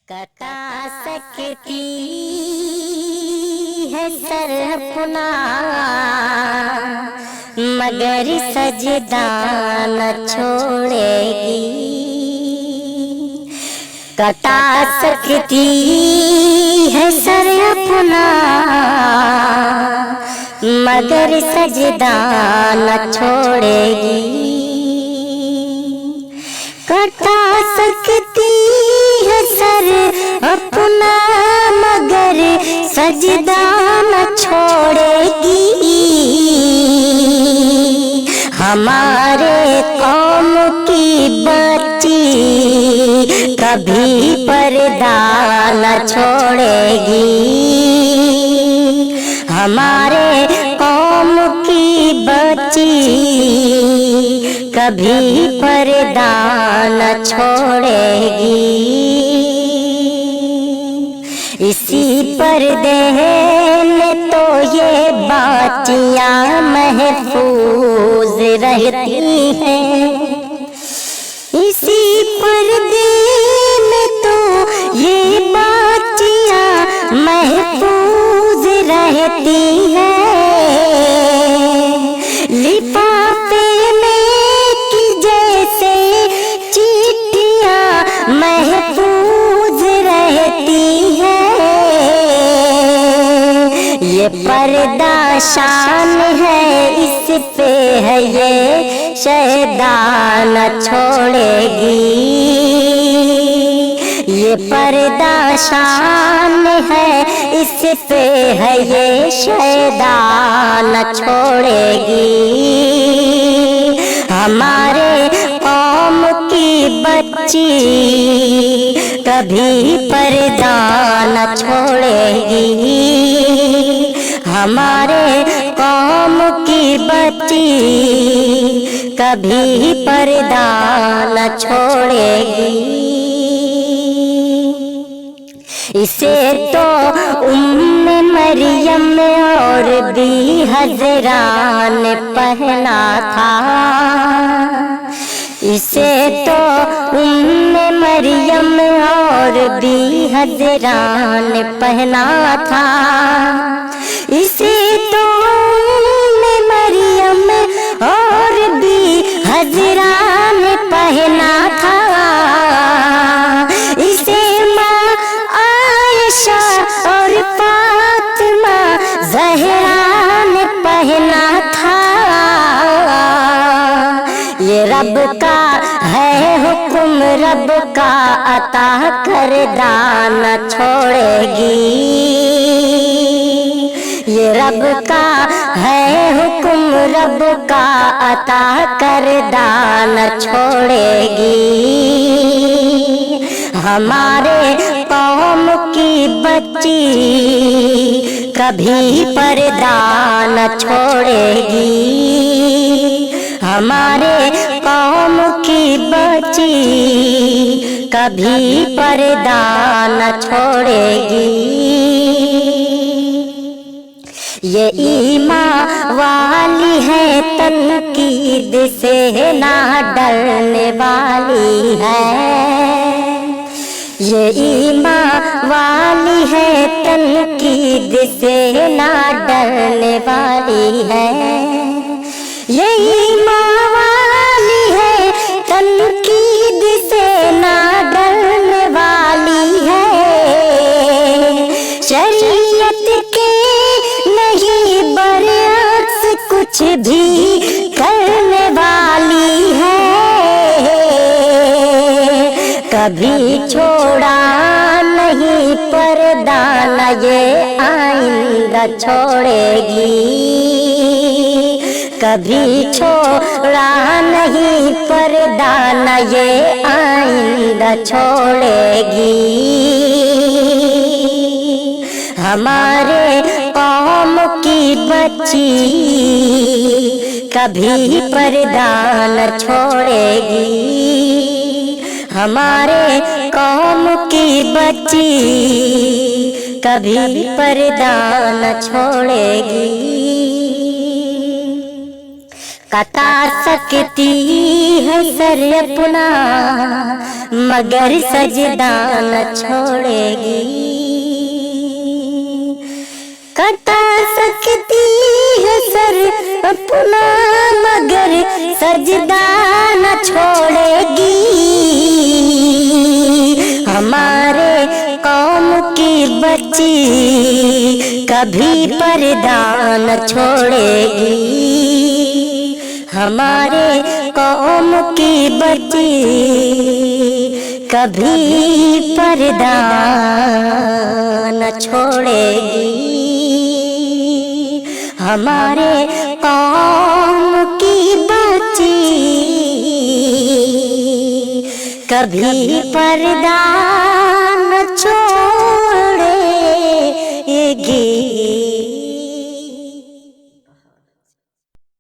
कटा सकती है सर अपना मगर सजदा न छोड़ेगी। कटा सकती है सर अपना मगर सजदा न छोड़ेगी। कटा सकती है सर अपना मगर सजदा न छोड़ेगी। हमारे कौम की बच्ची कभी पर्दा न छोड़ेगी। हमारे कौम की बच्ची कभी पर्दा न छोड़ेगी। इसी पर्दे में तो ये बच्चियां महफूज रहती हैं। इसी पर्दे में तो ये बच्चियां महफूज रहती हैं। लिफाफे में की जैसे चिट्ठियां महफूज रहती हैं। ये पर्दा शान है, इस पे है ये शहदा न छोड़ेगी। ये पर्दा शान है, इस पे है ये शहदा न छोड़ेगी। हमारे कौम की बच्ची कभी पर्दा न छोड़ेगी। हमारे कौम की बच्ची कभी पर्दा न छोड़ेगी। इसे तो उम्मे मरियम और भी हज़रा ने पहना था। इसे तो उम्मे मरियम और भी हज़रा ने पहना था। इसे तो उम्मे मरियम और भी हज़रा ने पहना था। इसे माँ आयशा और फातिमा ज़हरा ने पहना था। ये रब का है हुक्म, रब का अता करदा न छोड़ेगी। ये रब का है हुक्म, रब का अता करदा न छोड़ेगी। हमारे कौम की बच्ची कभी पर्दा न छोड़ेगी। हमारे कौम की बच्ची कभी पर्दा न छोड़ेगी। ये ईमान वाली है, तनकीद से ना डरने वाली है। ये ईमान वाली है, तनकीद से ना डरने वाली है। ये ईमान वाली है, तनकीद से ना डरने वाली है। शरीयत के नहीं बरअक्स कुछ भी करने वाली है। कभी छोड़ा नहीं पर्दा न ये आइंदा छोड़ेगी। कभी छोड़ा नहीं पर्दा न ये आइंदा छोड़ेगी। हमारे कौम की बच्ची कभी पर्दा न छोड़ेगी। हमारे कौम की बच्ची कभी पर्दा न छोड़ेगी। कटा सकती है सर अपना मगर सजदा न छोड़ेगी। कटा सकती है सर अपना मगर सजदा न छोड़ेगी। हमारे कौम की बच्ची कभी पर्दा न छोड़ेगी। हमारे कौम की बच्ची कभी पर्दा न छोड़ेगी। हमारे कौम की बच्ची कभी पर्दा न छोड़ेगी।